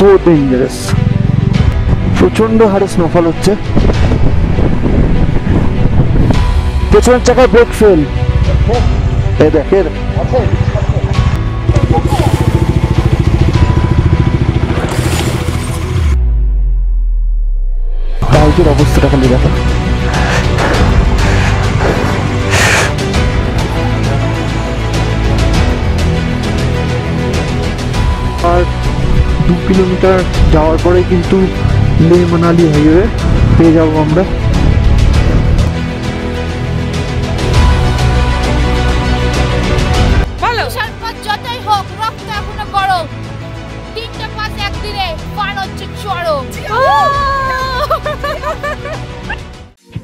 So dangerous, প্রচন্ড হারে snowfall হচ্ছে। পেছনের চাকায় ব্রেক ফেল, এই দেখের বাইকের অবস্থাটা খালি দেখো। আর 2 কিলোমিটার যাওয়ার পরে কিন্তু লে মানালি হাইওয়ে পেয়ে যাবো আমরা। যতই হোক রক্ত এখনো গরম, 3টে পাঁচ একদিনে পার হচ্ছে চরম।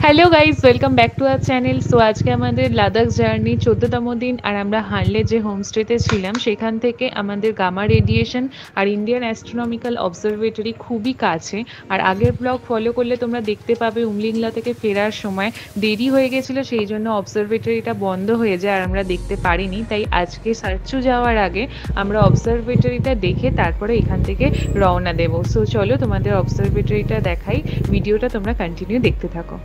Hello guys, welcome back to our channel. So আজকে আমাদের লাদাখ জার্নি 14তম দিন, আর আমরা হানলে যে হোমস্টেতে ছিলাম সেখান থেকে আমাদের গামা রেডিয়েশন আর ইন্ডিয়ান অ্যাস্ট্রোনমিক্যাল অবজারভেটরি খুবই কাছে। আর আগের ব্লগ ফলো করলে তোমরা দেখতে পাবে উমলিংলা থেকে ফেরার সময় দেরি হয়ে গেছিলো, সেই জন্য অবজারভেটরিটা বন্ধ হয়ে যায় আর আমরা দেখতে পারিনি। তাই আজকে সার্চু যাওয়ার আগে আমরা অবজারভেটরিটা দেখে তারপরে এখান থেকে রওনা দেবো। সো চলো তোমাদের অবজারভেটরিটা দেখাই, ভিডিওটা তোমরা কন্টিনিউ দেখতে থাকো।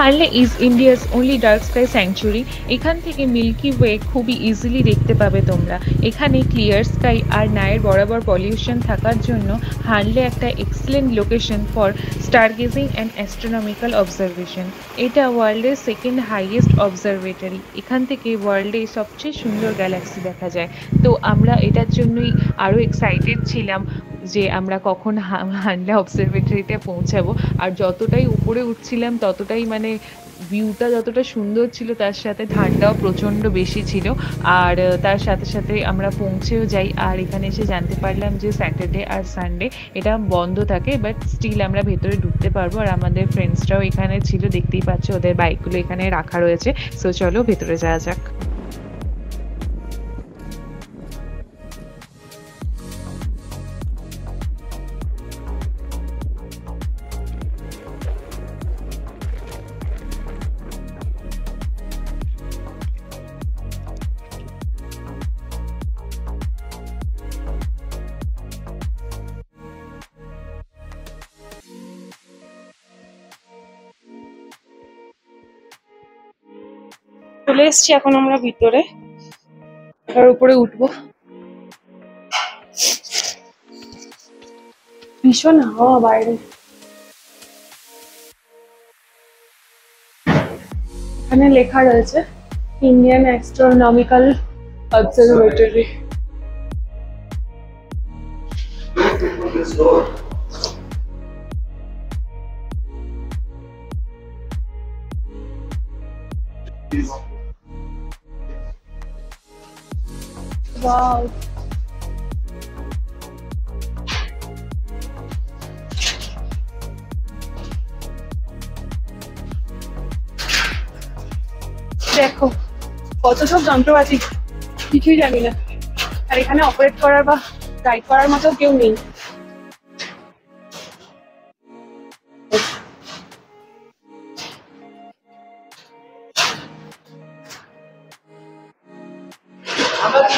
Hanle is India's only dark sky sanctuary. এখান থেকে মিল্কি ওয়ে খুবই ইজিলি দেখতে পাবে তোমরা। এখানে ক্লিয়ার স্কাই আর নায়ের বরাবর পলিউশন থাকার জন্য হানলে একটা excellent location for star gazing and astronomical observation. এটা ওয়ার্ল্ডের সেকেন্ড হাইয়েস্ট অবজারভেটরি। এখান থেকে ওয়ার্ল্ডে সবচেয়ে সুন্দর গ্যালাক্সি দেখা যায়। তো আমরা এটার জন্যই আরও এক্সাইটেড ছিলাম যে আমরা কখন হানলে অবজারভেটরিতে পৌঁছাবো। আর যতটাই উপরে উঠছিলাম ততটাই মানে ভিউটা যতটা সুন্দর ছিল তার সাথে ঠান্ডাও প্রচণ্ড বেশি ছিল। আর তার সাথে সাথে আমরা পৌঁছেও যাই। আর এখানে এসে জানতে পারলাম যে স্যাটারডে আর সানডে এটা বন্ধ থাকে, বাট স্টিল আমরা ভেতরে ঢুকতে পারবো। আর আমাদের ফ্রেন্ডসরাও এখানে ছিল, দেখতেই পাচ্ছ ওদের বাইকগুলো এখানে রাখা রয়েছে। সো চলো ভেতরে যাওয়া যাক। চলে এসছি এখন আমরা ভিতরে, তার উপরে উঠবো। ভীষণ হাওয়া বাইরে। এখানে লেখা রয়েছে ইন্ডিয়ান অ্যাস্ট্রোনমিক্যাল অবজারভেটরি। Wow. দেখো কত সব যন্ত্রপাতি, কিছুই জানি না। আর এখানে অপারেট করার বা গাইড করার মতো কেউ নেই।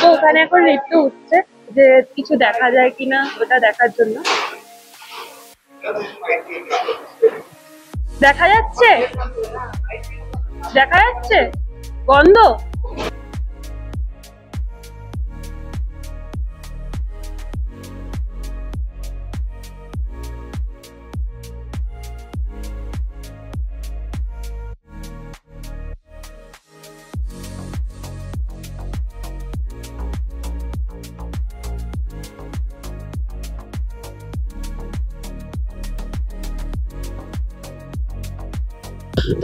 তো ওখানে এখন লিফট উঠছে যে কিছু দেখা যায় কিনা ওটা দেখার জন্য। দেখা যাচ্ছে, দেখা যাচ্ছে বন্ধ।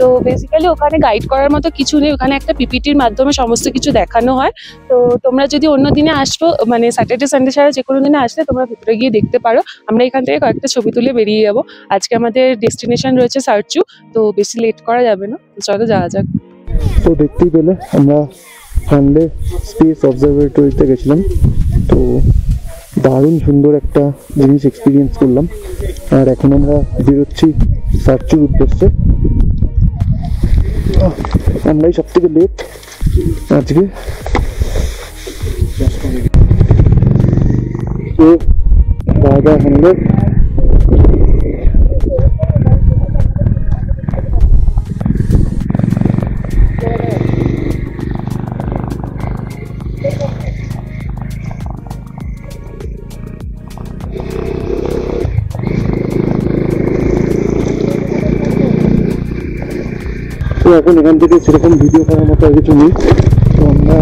তো বেসিক্যালি ওখানে গাইড করার মতো কিছু নেই, ওখানে একটা পিপিটির মাধ্যমে সমস্ত কিছু দেখানো হয়। তো তোমরা যদি অন্য দিনে আসবো, মানে স্যাটারডে সানডে ছাড়া যে কোনো দিনে আসলে তোমরা ভিতরে গিয়ে দেখতে পারো। আমরা এখান থেকে কয়েকটা ছবি তুলে বেরিয়ে যাবো। আজকে আমাদের ডেস্টিনেশন রয়েছে সার্চু, তো বেশি লেট করা যাবে না, চলো যাওয়া যাক। তো দেখতেই পেলে আমরা হানলে স্পেস অবজারভেটরিতে গেছিলাম। তো দারুণ সুন্দর একটা জিনিস এক্সপিরিয়েন্স করলাম। আর এখন আমরা বেরোচ্ছি সার্চের উদ্দেশ্যে। আমরাই সব থেকে লেট আজকে। তো দাদা হলে তো এখন এখান থেকে সেরকম ভিডিও করার মতো কিছু নেই। তো আমরা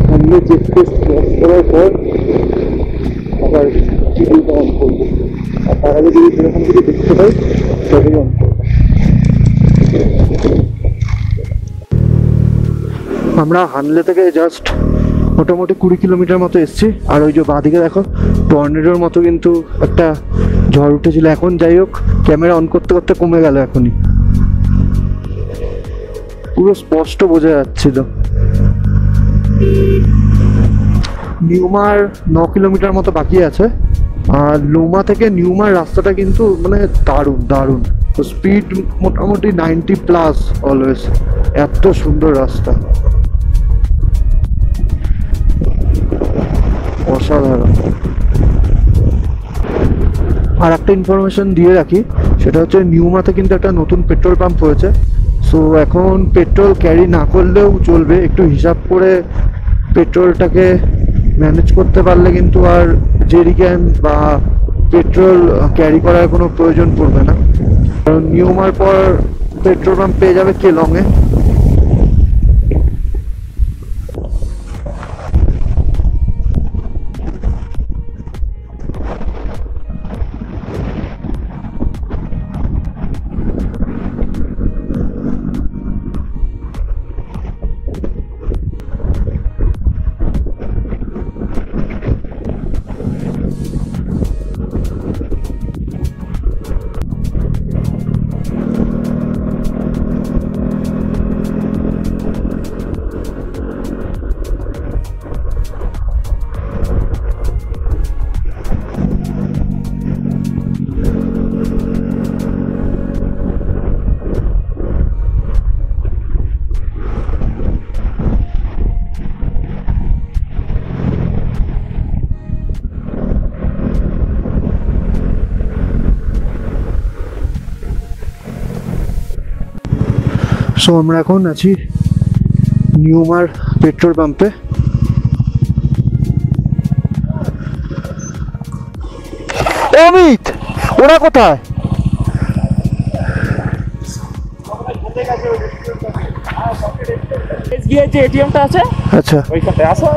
সামনে চেকপোস্ট ক্রস করার পর আবার ভিডিওটা অন করবো। আর তার আগে যদি সেরকম কিছু দেখতে পাই তবেই অন করবো। আমরা হানলে থেকে জাস্ট মোটামুটি 20 কিলোমিটার মতো এসছি। আর ওই যে বাঁদিকে দেখো টর্নেডোর মতো কিন্তু একটা ঝড় উঠেছিল। এখন যাই হোক ক্যামেরা অন করতে করতে কমে গেল, এখনই পুরো স্পষ্ট বোঝা যাচ্ছিল। নিউমার 9 কিলোমিটার মতো বাকি আছে। আর লোমা থেকে নিউমার রাস্তাটা কিন্তু মানে দারুণ দারুণ। স্পিড মোটামুটি 90+ অলওয়েজ। এত সুন্দর রাস্তা, অসাধারণ। আর একটা ইনফরমেশন দিয়ে রাখি, সেটা হচ্ছে নিউমাতে কিন্তু একটা নতুন পেট্রোল পাম্প হয়েছে। সো এখন পেট্রোল ক্যারি না করলেও চলবে, একটু হিসাব করে পেট্রোলটাকে ম্যানেজ করতে পারলে কিন্তু আর জেরিক্যান বা পেট্রোল ক্যারি করার কোনো প্রয়োজন পড়বে না। কারণ নিউমার পর পেট্রোল পাম্প পেয়ে যাবে কেলংয়ে। সো আমরা এখন আছি নিউমার পেট্রোল পাম্পে। অমিত, ওরা কোথায়? এসবিআই যে এটিএমটা আছে আচ্ছা ওইখানে আসো।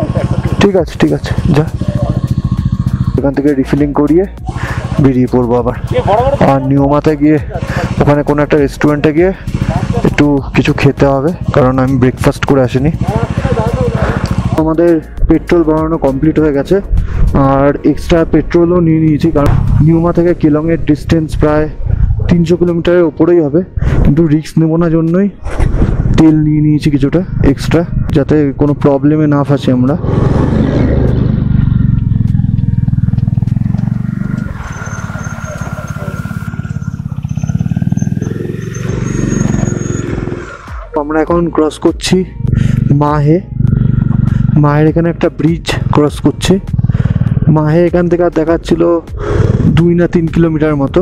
ঠিক আছে ঠিক আছে, যা এখান থেকে রিফিলিং করিয়ে বেরিয়ে পড়বো আবার। আর নিউমাতে গিয়ে ওখানে কোনো একটা রেস্টুরেন্টে গিয়ে একটু কিছু খেতে হবে, কারণ আমি ব্রেকফাস্ট করে আসিনি। আমাদের পেট্রোল ভরানো কমপ্লিট হয়ে গেছে। আর এক্সট্রা পেট্রোলও নিয়ে নিয়েছি, কারণ নিউমা থেকে কেলংয়ের ডিস্টেন্স প্রায় 300 কিলোমিটারের ওপরেই হবে। কিন্তু রিস্ক নেবো না জন্যই তেল নিয়ে নিয়েছি কিছুটা এক্সট্রা, যাতে কোনো প্রবলেমে না ফাঁসি আমরা। আমরা এখন ক্রস করছি মাহের এখানে একটা ব্রিজ ক্রস করছি। মাহে এখান থেকে আর দেখাচ্ছিল 2 না 3 কিলোমিটার মতো।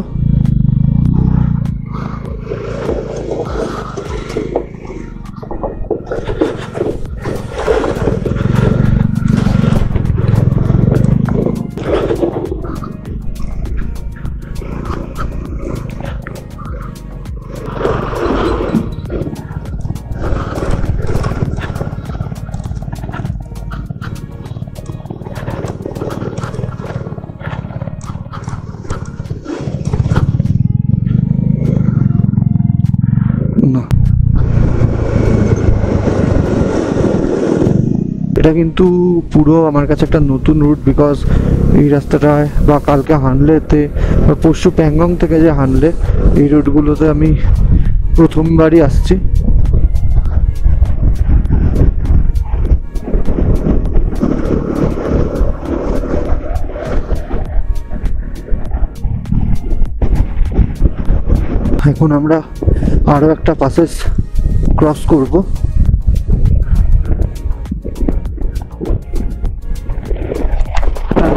না, এটা কিন্তু পুরো আমার কাছে একটা নতুন রুট, বিকজ এই রাস্তাটায় বা কালকে হানলেতে বা পরশু প্যাংগং থেকে যে হানলে, এই রুটগুলোতে আমি প্রথমবারই আসছি। এখন আমরা আরও একটা পাসেস ক্রস করব।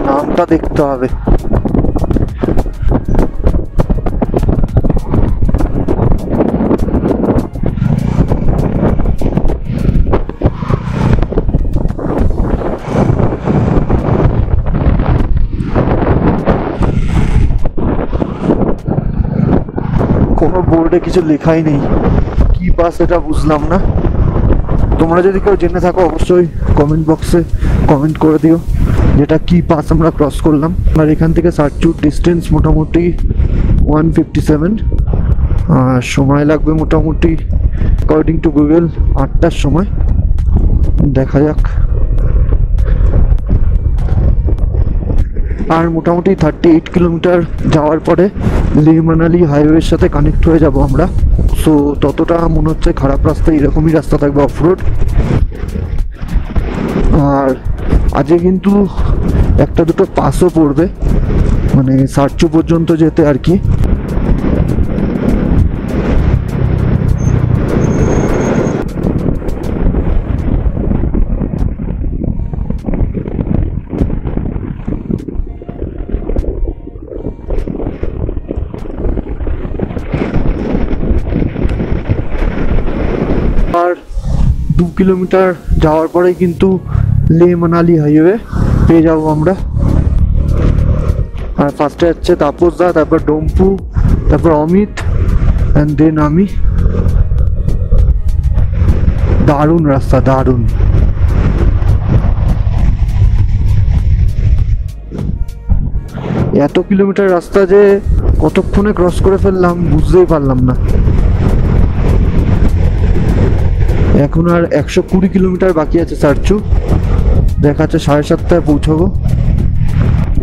নামটা দেখতে হবে। কোনো বোর্ডে কিছু লেখাই নেই, কি পাস এটা বুঝলাম না। তোমরা যদি কেউ জেনে থাকো অবশ্যই কমেন্ট বক্সে কমেন্ট করে দিও যেটা কি পাস আমরা ক্রস করলাম। আর এখান থেকে সার্চুট ডিস্টেন্স মোটামুটি 157, আর সময় লাগবে মোটামুটি অ্যাকর্ডিং টু গুগল 8টার সময়। দেখা যাক। আর মোটামুটি 38 কিলোমিটার যাওয়ার পরে লে মানালি হাইওয়ের সাথে কানেক্ট হয়ে যাব আমরা। সো ততটা মনে হচ্ছে খারাপ রাস্তা, এরকমই রাস্তা থাকবে অফ রোড। আর আজকে কিন্তু একটা দুটো পাসও পড়বে, মানে সার্চু পর্যন্ত যেতে আর কি। আর 2 কিলোমিটার যাওয়ার পরে কিন্তু লে মানালি হাইওয়ে পেয়ে যাব আমরা। আর ফার্স্টে হচ্ছে তাপস দা, তারপর ডম্পু, তারপর অমিত, অ্যান্ড দেন আমি। দারুণ রাস্তা, দারুণ। এত কিলোমিটার রাস্তা যে কতক্ষণে ক্রস করে ফেললাম বুঝতেই পারলাম না। এখন আর 120 কিলোমিটার বাকি আছে সার্চু। দেখাচ্ছে 7:30টায় পৌঁছাবো।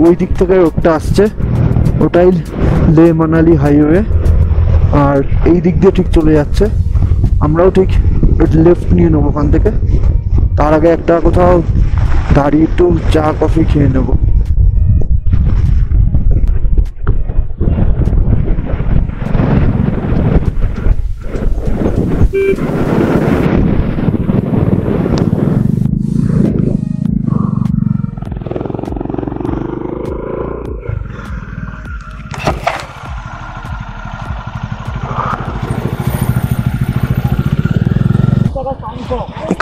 ওই দিক থেকে রোডটা আসছে, ওটাই লে মানালি হাইওয়ে। আর এই দিক দিয়ে ঠিক চলে যাচ্ছে, আমরাও ঠিক লেফট নিয়ে নেবো ওখান থেকে। তার আগে একটা কোথাও দাঁড়িয়ে একটু চা কফি খেয়ে নেবো।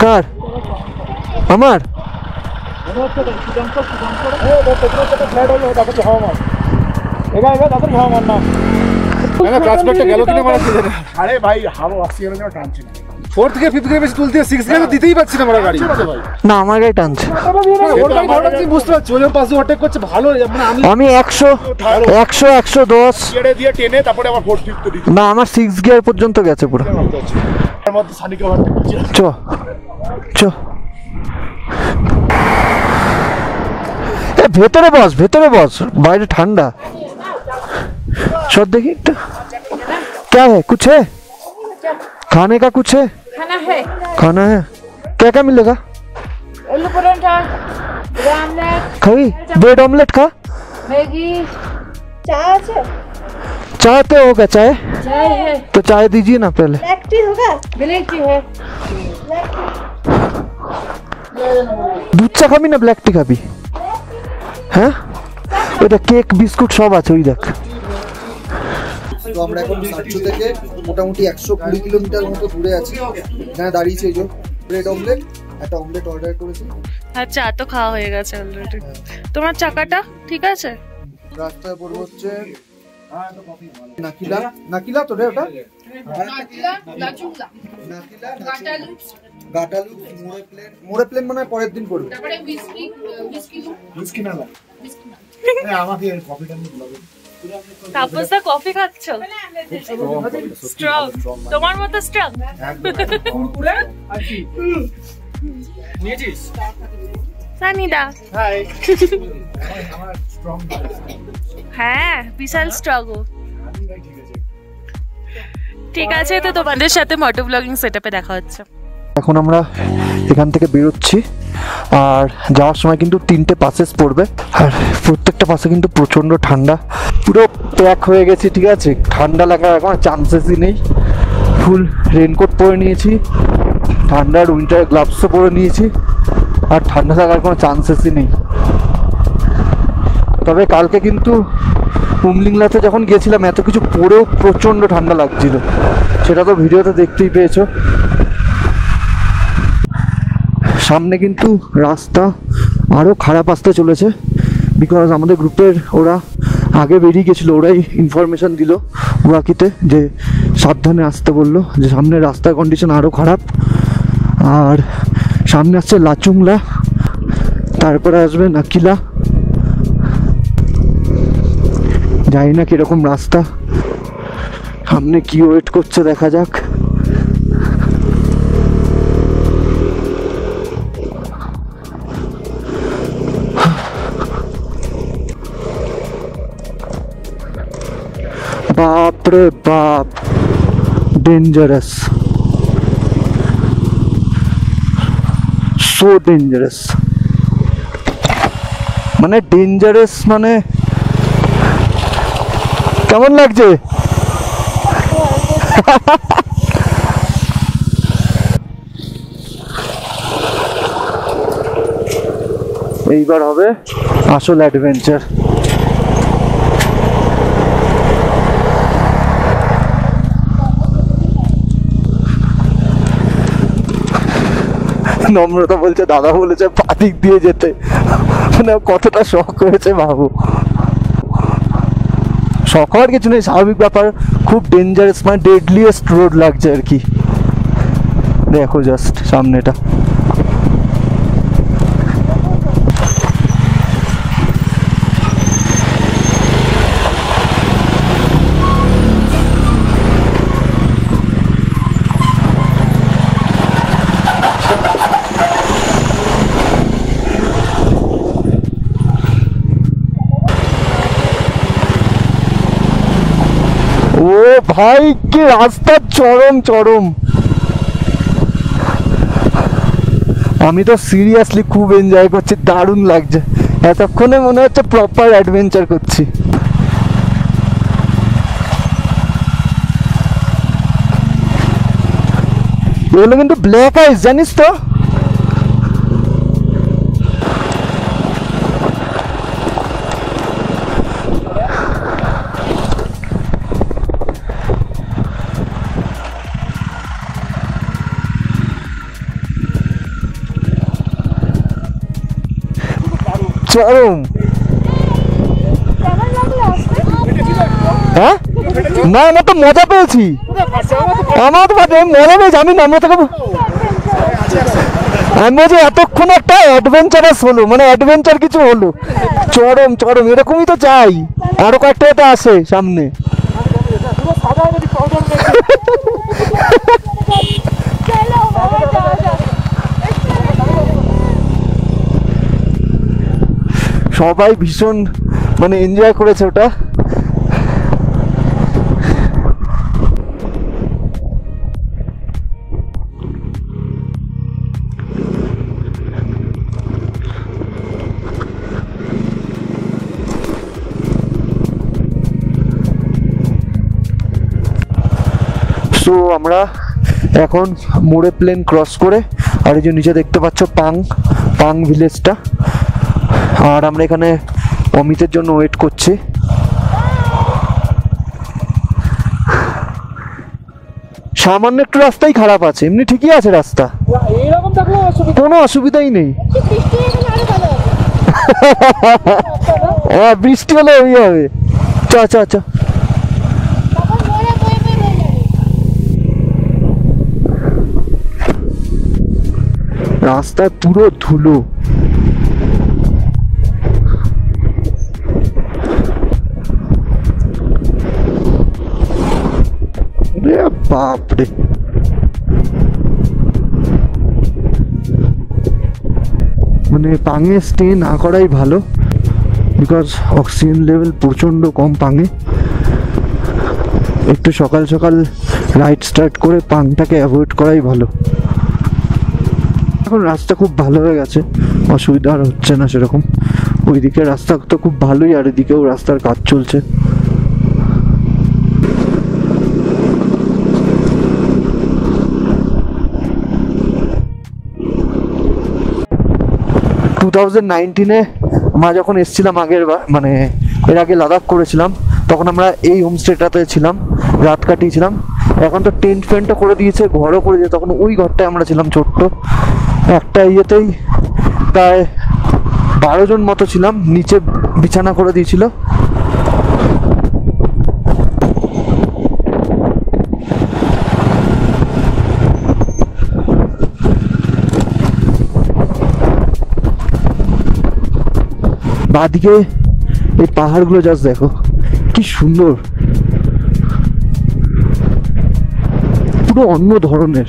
কার? আমার? আরে ভাই হাওয়া অক্সিজেনের জন্য টানছে না। 4th গিয়ার 5th গিয়ার বেশি তুলতে 6th গিয়ার দিতেই পারছি না আমরা গাড়ি। না আমার গাড়ি টানছে। ওর গাড়ি ভালো লাগছে, বুঝতে পারছি ওর পাশে ওভারটেক করছে ভালো। মানে আমি 100 110 গিয়ারে দিয়ে টেনে তারপরে আবার 4th ফিফথ দিতে। না আমার 6 গিয়ার পর্যন্ত গেছে পুরো। এর মধ্যে সানিকে ওভারটেক করছে। চ চ ভেতরে বস, ভেতরে বস, বাইরে ঠান্ডা। সব देखी क्या है, कुछ है खाने का? कुछ है खाना है, खाना है। क्या क्या मिलेगा? आलू पराठा, ऑमलेट, खाई ब्रेड ऑमलेट खा। मैगी, चाय है, चाय पे होगा? चाय चाय है, तो चाय दीजिए ना पहले। ब्लैक टी होगा? ब्लैक टी है। दूध चा खाबी ना ब्लैक टी खाबी? হ্যাঁ এটা কেক বিস্কুট সব আছে ওই দেখ। তো আমরা এখন সার্চু থেকে মোটামুটি 120 কিলোমিটার মতো দূরে আছি। এখানে দাঁড়িয়েছি এই যে ব্রেড অমলেট, একটা অমলেট অর্ডার করেছি। আচ্ছা তো খাওয়া হয়ে গেছে অলরেডি। তোমার চাকাটা ঠিক আছে? রাস্তায় পড়বো হচ্ছে নাকিলা, নাকিলা তো রে ওটা, नाकिला, लाचुंगा, নাকিলা, गाटालू, গাটালু, মোড়ে প্লেন মনে হয় পরের দিন পড়বে। তারপরে বিস্কি, মিসকি না বিস্কি না। আমাকে কফিটা নিয়ে লাগবে। তাপসদা কফি খাচ্ছ? স্ট্রং, তোমার মতো স্ট্রং। কুরকুরে আর কি নিয়েছিস? সানিদা হাই। আমার স্ট্রং হ্যাঁ বিশাল স্ট্রং। ঠিক আছে। ঠিক আছে, তো তোমাদের সাথে মোটো ব্লগিং সেটআপে দেখা হচ্ছে। এখন আমরা এখান থেকে বেরোচ্ছি, আর যাওয়ার সময় কিন্তু 3টে পাসেস পড়বে, আর প্রত্যেকটা পাসে কিন্তু প্রচণ্ড ঠান্ডা। পুরো প্যাক হয়ে গেছি, ঠিক আছে, ঠান্ডা লাগার এখন চান্সেসই নেই। ফুল রেনকোট পরে নিয়েছি, ঠান্ডার উইন্টার গ্লাভসও পরে নিয়েছি, আর ঠান্ডা লাগার কোনো চান্সেসই নেই। তবে কালকে কিন্তু উমলিংলাতে যখন গেছিলাম এত কিছু পরেও প্রচণ্ড ঠান্ডা লাগছিল, সেটা তো ভিডিওতে দেখতেই পেয়েছো। সামনে কিন্তু রাস্তা আরও খারাপ আসতে চলেছে, বিকজ আমাদের গ্রুপের ওরা আগে বেরিয়ে গেছিলো, ওরাই ইনফরমেশান দিল ওয়াকিতে যে সাবধানে আসতে বললো, যে সামনের রাস্তার কন্ডিশন আরও খারাপ। আর সামনে আসছে লাচুংলা, তারপরে আসবে নাকিলা। জানি না কিরকম রাস্তা, সামনে কি ওয়েট করছে দেখা যাক। বাপরে বাপ, ডেঞ্জারাস, সো ডেঞ্জারাস, মানে ডেঞ্জারাস, মানে কেমন লাগছে? এইবার হবে আসল অ্যাডভেঞ্চার। নম্রতা বলছে, দাদা বলেছে পাদিক দিয়ে যেতে, মানে কতটা শখ হয়েছে ভাবো। শখ হওয়ার কিছু নেই, স্বাভাবিক ব্যাপার, খুব ডেঞ্জারাস, মানে ডেডলিয়েস্ট রোড লাগছে আর কি। দেখো জাস্ট সামনেটা, ও ভাই কি রাস্তা, চরম চরম। আমি তো সিরিয়াসলি খুব এনজয় করছি, দারুণ লাগছে, এতক্ষণে মনে হচ্ছে প্রপার অ্যাডভেঞ্চার করছি। এগুলো কিন্তু ব্ল্যাক আইস, জানিস তো? চরম। হ্যাঁ না, আমার তো মজা পেয়েছি, আমার তো মজা পেয়েছি। আমি আমি বলছি এতক্ষণ একটা অ্যাডভেঞ্চারাস হলো, মানে অ্যাডভেঞ্চার কিছু হলো, চরম চরম। এরকমই তো চাই, আরো কয়েকটা তো আসে সামনে। সবাই ভীষণ মানে এনজয় করেছে ওটা। সো আমরা এখন মোড়ে প্লেন ক্রস করে, আর এই যে নিচে দেখতে পাচ্ছ পাং ভিলেজটা, আর আমরা এখানে অমিতের জন্য ওয়েট করছি। সামান্য একটু রাস্তাই খারাপ আছে, এমনি ঠিকই আছে রাস্তা, কোনো অসুবিধাই নেই। হ্যাঁ বৃষ্টি হলে ওই হবে। চ চ চ, রাস্তায় পুরো ধুলো। বাপরে, মানে পাঙে স্টে না করাই ভালো, বিকজ অক্সিজেন লেভেল প্রচণ্ড কম পাঙে। একটু সকাল সকাল রাইড স্টার্ট করে পাংটাকে অ্যাভয়েড করাই ভালো। এখন রাস্তা খুব ভালো হয়ে গেছে, অসুবিধা আর হচ্ছে না সেরকম। ওইদিকে রাস্তা তো খুব ভালোই, আর এদিকেও রাস্তার কাজ চলছে। 2019-এ আমরা যখন এসেছিলাম আগের বার, মানে এর আগে লাদাখ করেছিলাম, তখন আমরা এই হোমস্টেটাতে ছিলাম, রাত কাটিয়েছিলাম। এখন তো টেন্ট ফেন্টও করে দিয়েছে, ঘরও করে দিয়েছে। তখন ওই ঘরটায় আমরা ছিলাম ছোট্ট একটা ইয়েতেই, প্রায় 12 জন মতো ছিলাম, নিচে বিছানা করে দিয়েছিল। বাদিকে এই পাহাড়গুলো জাস্ট দেখো কি সুন্দর, পুরো অন্য ধরনের।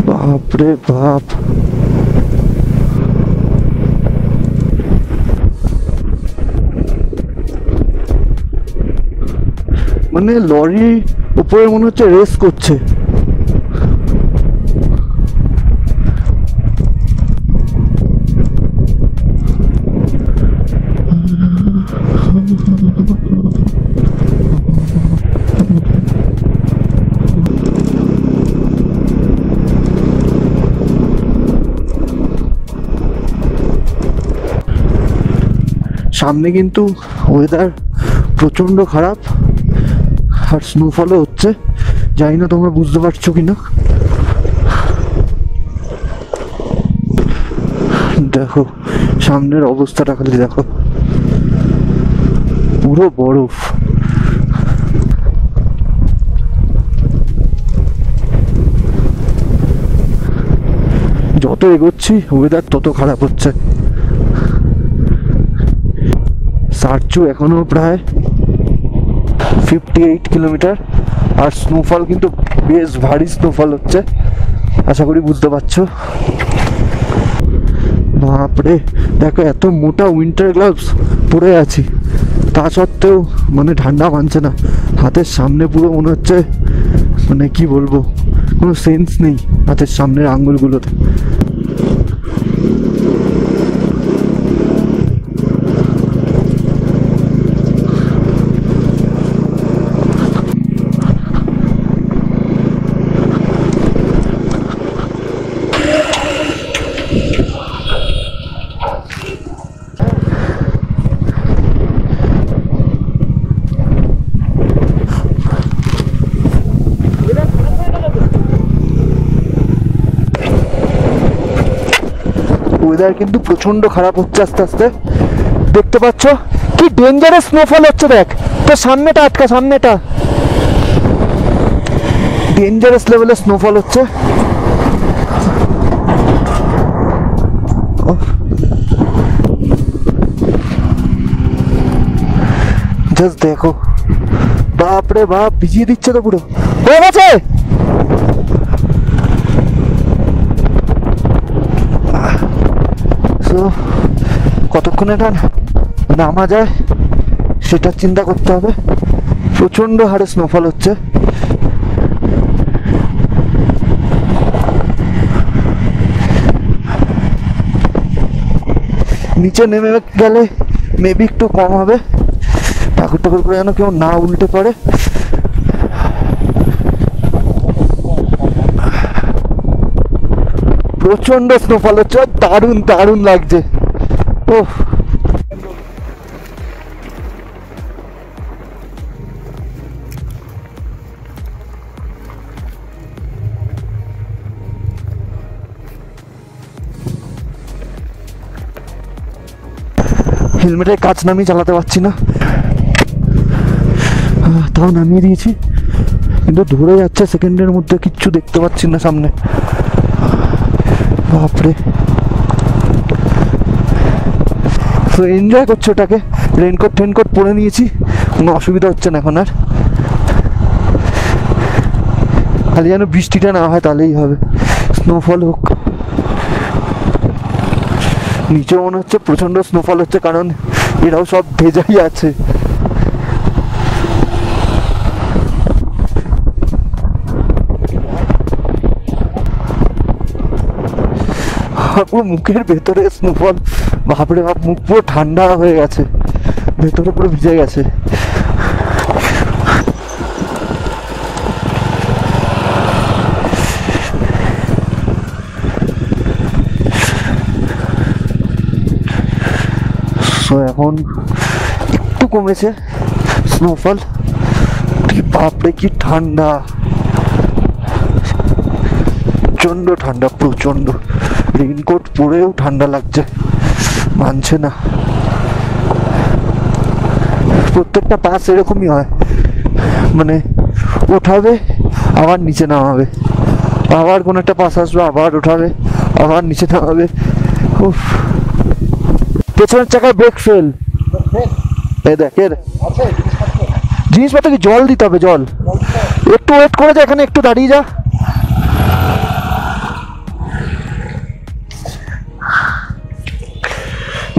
বাপরে বাপ, মানে লরির উপরে মনে হচ্ছে রেস করছে। সামনে কিন্তু ওয়েদার প্রচন্ড খারাপ আর স্নোফলও হচ্ছে, জানি না তোমরা বুঝতে পারছো কিনা। দেখো সামনের অবস্থাটা খালি দেখো, পুরো বরফ। যত এগোচ্ছি ওয়েদার তত খারাপ হচ্ছে। সার্চু এখনো প্রায় 58 কিলোমিটার, আর স্নোফল কিন্তু বেশ ভারী স্নোফল হচ্ছে, আশা করি বুঝতে পারছো। বাপরে দেখো এত মোটা উইন্টার গ্লাভস পরে আছি, তা সত্ত্বেও মানে ঠান্ডা মানছে না। হাতের সামনে পুরো মনে হচ্ছে, মানে কি বলবো, কোনো সেন্স নেই হাতের সামনের আঙ্গুলগুলোতে। ওয়েদার কিন্তু প্রচন্ড খারাপ হচ্ছে আস্তে আস্তে, দেখতে পাচ্ছ কি ডেঞ্জারাস স্নোফল হচ্ছে। দেখ তো সামনেটা আটকা, সামনেটা ডেঞ্জারাস লেভেলের স্নোফল হচ্ছে। জাস্ট দেখো, বাপরে বাপ, ভিজিয়ে দিচ্ছে তো পুরো। হয়ে গেছে, কতক্ষণ এটা নামা যায় সেটা চিন্তা করতে হবে। প্রচন্ড হারে স্নোফল হচ্ছে। নিচে নেমে গেলে মেবি একটু কম হবে, ঠাকুর ঠাকুর করে যেন কেউ না উল্টে পড়ে। প্রচন্ড স্নোফল হচ্ছে, দারুণ দারুণ লাগছে। ও হেলমেটের কাজ নামিয়ে চালাতে পারছি না, তাও নামিয়ে দিয়েছি, কিন্তু ধরে যাচ্ছে সেকেন্ডের মধ্যে, কিচ্ছু দেখতে পাচ্ছি না সামনে। বাপরে, তো এনজয় করছে ওটাকে। রেনকোট টেনকোট পরে নিয়েছি, কোনো অসুবিধা হচ্ছে না এখন আর। খালি যেন বৃষ্টিটা না হয় তাহলেই হবে, স্নোফল হোক। নিচে মনে হচ্ছে প্রচন্ড স্নোফল হচ্ছে, কারণ এরাও সব ভেজাই আছে। আমার পুরো মুখের ভেতরে স্নোফল, বাপরে বাপ, মুখ পুরো ঠান্ডা হয়ে গেছে, ভেতরে পুরো ভিজে গেছে। তো এখন একটু কমেছে স্নোফল। বাপরে কি ঠান্ডা, প্রচন্ড ঠান্ডা, প্রচন্ড। রেইনকোট পরেও ঠান্ডা লাগছে, মানছে না। প্রত্যেকটা পাস এরকমই হয়, মানে ওঠাবে আবার নিচে নামাবে, আবার কোন একটা পাস আসবে আবার ওঠাবে আবার নিচে নামাবে। উফ, পেছনের চাকায় ব্রেক ফেল। এই দেখ, জিনিসপত্র কি জল দিতে হবে? জল একটু ওয়েট করে যা, এখানে একটু দাঁড়িয়ে যা।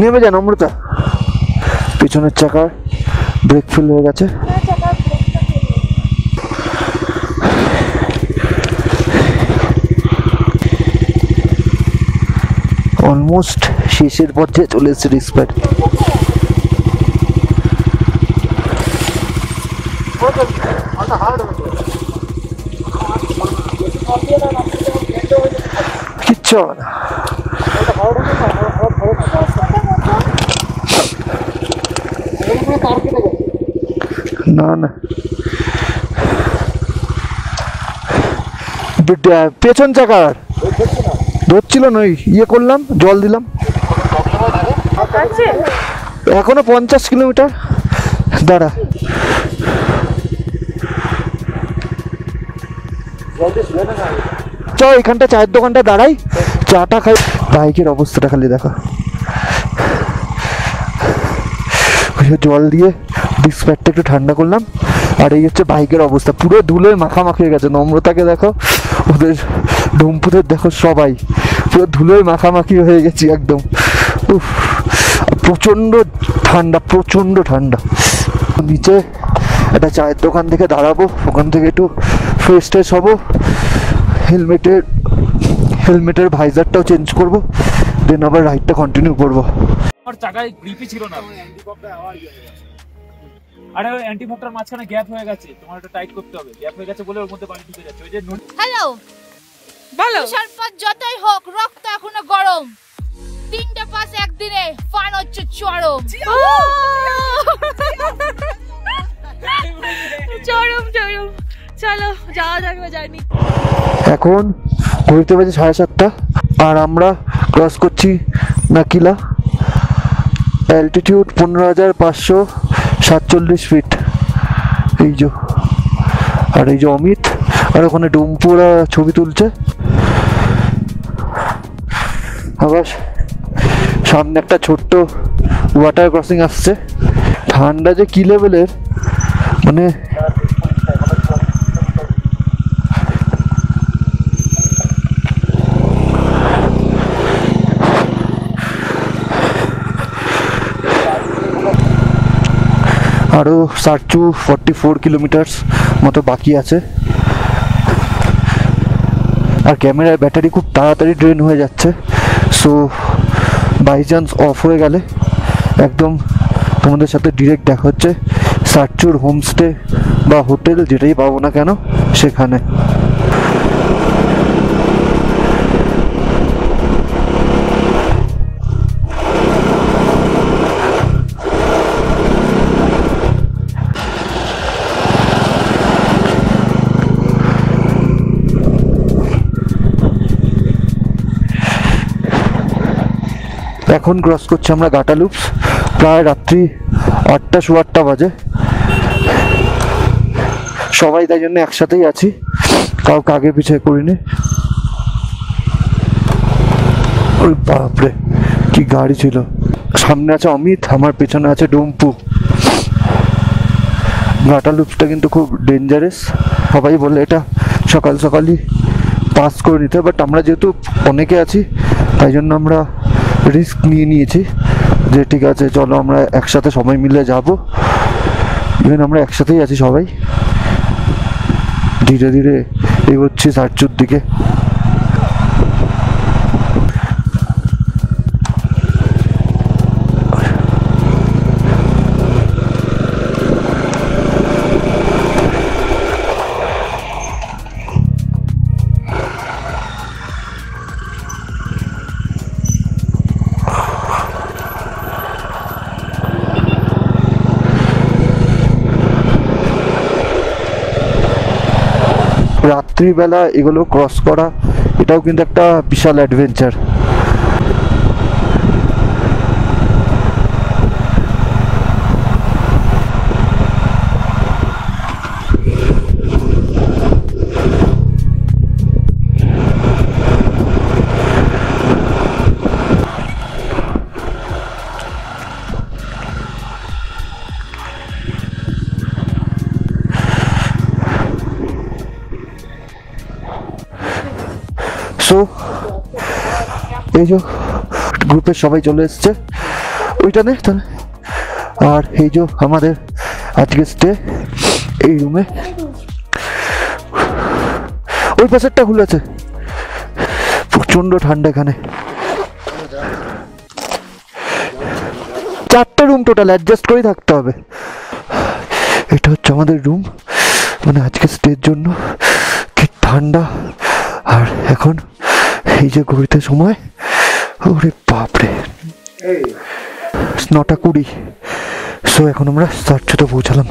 নেমে যান অমৃতা। পিছনের চাকার ব্রেক ফেল হয়ে গেছে। অলমোস্ট শেষের পর্যায়ে চলে এসেছে রিস্পার। কিচ্ছু হবে না। না না, পেছন চাকার ধরছিল না, ইয়ে করলাম, জল দিলাম। এখনো 50 কিলোমিটার। দাঁড়া, চ এখানটা চায়ের দোকানটা দাঁড়াই, চাটা খাই। বাইকের অবস্থাটা খালি দেখো, জল দিয়ে ডিসপ্যাকটা একটু ঠান্ডা করলাম। আর এই হচ্ছে বাইকের অবস্থা, পুরো ধুলোয় মাখামাখি হয়ে গেছে। নম্রতাকে দেখো, ওদের ডুমপুদের দেখো, সবাই পুরো ধুলোয় মাখামাখি হয়ে গেছি একদম। উফ, প্রচণ্ড ঠান্ডা, প্রচণ্ড ঠান্ডা। নিচে একটা চায়ের দোকান থেকে দাঁড়াবো, ওখান থেকে একটু ফ্রেশ ট্রেশ হবো, হেলমেটের ভাইজারটাও চেঞ্জ করবো, দেন আবার রাইডটা কন্টিনিউ করবো। আমার চাকায় গ্রিপই ছিল না, আরে ওই অ্যান্টি ফকটার মাঝখানে গ্যাপ হয়ে গেছে, তোমার এটা টাইট করতে হবে। গ্যাপ হয়ে গেছে বলে ওর মধ্যে পানি ঢুকে যাচ্ছে। ওই যে হ্যালো, বলো। তুষারপাত যতই হোক, রক্ত এখনো গরম। 3টে পাস একদিনে, ফান হচ্ছে চরম। চরম চরম, চলো যাওয়া যাক জার্নি। এখন ঘুরতে বাজে 7:30 আর আমরা ক্রস করছি নাকিলা। Altitude 15,547 fit. এই যে, আর এই যে অমিত, আর ওখানে ডুমপুরা ছবি তুলছে। আবার সামনে একটা ছোট্ট ওয়াটার ক্রসিং আসছে। ঠান্ডা যে কি লেভেলের, মানে আরও 44 কিলোমিটার মতো বাকি আছে। আর ক্যামেরার ব্যাটারি খুব তাড়াতাড়ি ড্রেন হয়ে যাচ্ছে। সো বাই চান্স অফ হয়ে গেলে একদম তোমাদের সাথে ডিরেক্ট দেখা হচ্ছে সারচুর হোমস্টে বা হোটেল, যেটাই পাবো না কেন সেখানে। এখন ক্রস করছি আমরা গাটা লুপস। প্রায় রাত্রি 8টা 8:15 বাজে। সবাই তাই জন্য একসাথেই আছি, কাউকে আগে পিছিয়ে করিনি। ওই বাপরে কি গাড়ি ছিল! সামনে আছে অমিত, আমার পেছনে আছে ডুম্পু। গাটা লুপসটা কিন্তু খুব ডেঞ্জারাস। সবাই বলে এটা সকাল সকালই পাস করে নিতে, বাট আমরা যেহেতু অনেকে আছি তাই জন্য আমরা রিস্ক নিয়ে নিয়েছি যে ঠিক আছে চলো আমরা একসাথে সবাই মিলে যাব। ইভেন আমরা একসাথেই আছি সবাই, ধীরে ধীরে এগোচ্ছি সারচুর দিকে। রাত্রিবেলা এগুলো ক্রস করা এটাও কিন্তু একটা বিশাল অ্যাডভেঞ্চার। সো এই যে গ্রুপের সবাই চলে এসছে ওইটা নে তাহলে। আর এই যে আমাদের আজকে স্টে এই রুমে, ওই পাশেরটা খুলেছে, প্রচন্ড ঠান্ডা এখানে। 4টে রুম টোটাল অ্যাডজাস্ট করেই থাকতে হবে। এটা হচ্ছে আমাদের রুম, মানে আজকে স্টের জন্য। কি ঠান্ডা। আর এখন এই যে ঘড়িতে সময়, ওরে বাপরে 9টা 20। সো এখন আমরা সার্চতে পৌঁছালাম।